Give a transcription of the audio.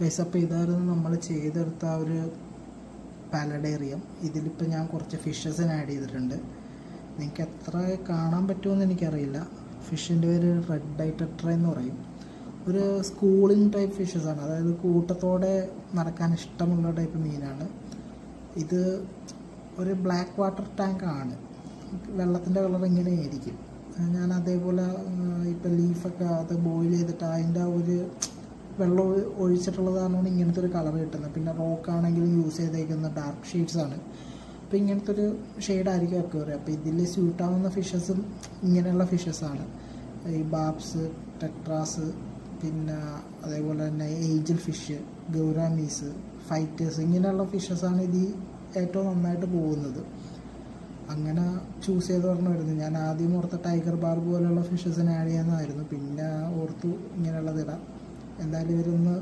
Guys, അപ്പോൾ ഇതായിരുന്നു നമ്മൾ ചെയ്തെടുത്ത ആ ഒരു പാലഡേറിയം. ഇതിലിപ്പോൾ ഞാൻ കുറച്ച് ഫിഷസിന് ആഡ് ചെയ്തിട്ടുണ്ട്. നിങ്ങൾക്ക് എത്ര കാണാൻ പറ്റുമെന്ന് എനിക്കറിയില്ല. ഫിഷിൻ്റെ പേര് റെഡ് ഐ ടെട്ര എന്ന് പറയും. ഒരു സ്കൂളിങ് ടൈപ്പ് ഫിഷസാണ്, അതായത് കൂട്ടത്തോടെ നടക്കാൻ ഇഷ്ടമുള്ള ടൈപ്പ് മീനാണ് ഇത്. ഒരു ബ്ലാക്ക് വാട്ടർ ടാങ്കാണ്, വെള്ളത്തിൻ്റെ കളർ ഇങ്ങനെ ആയിരിക്കും. ഞാൻ അതേപോലെ ഇപ്പം ലീഫൊക്കെ അത് ബോയിൽ ചെയ്തിട്ട് അതിൻ്റെ ഒരു വെള്ളം ഒഴിച്ചിട്ടുള്ളതാണ് ഇങ്ങനത്തെ ഒരു കളർ കിട്ടുന്നത്. പിന്നെ റോക്കാണെങ്കിലും യൂസ് ചെയ്തേക്കുന്ന ഡാർക്ക് ഷെയ്ഡ്സാണ്. അപ്പോൾ ഇങ്ങനത്തെ ഒരു ഷെയ്ഡായിരിക്കും അക്വേറിയം. അപ്പോൾ ഇതിൽ സ്യൂട്ടാവുന്ന ഫിഷസും ഇങ്ങനെയുള്ള ഫിഷസാണ്. ഈ ബാബ്സ്, ടെട്രാസ്, പിന്നെ അതേപോലെ തന്നെ ഏഞ്ചൽ ഫിഷ്, ഗൗരാമീസ്, ഫൈറ്റേഴ്സ്, ഇങ്ങനെയുള്ള ഫിഷസാണ് ഇത് ഏറ്റവും നന്നായിട്ട് പോകുന്നത്. അങ്ങനെ ചൂസ് ചെയ്ത് പറഞ്ഞു വരുന്നത്. ഞാൻ ആദ്യം ഓർത്ത ടൈഗർ ബാർബ് പോലെയുള്ള ഫിഷസിന് ആഡ് ചെയ്യാമെന്നായിരുന്നു. പിന്നെ ഓർത്തു ഇങ്ങനെയുള്ളത് ഇടാം. എന്തായാലും ഇവരൊന്ന്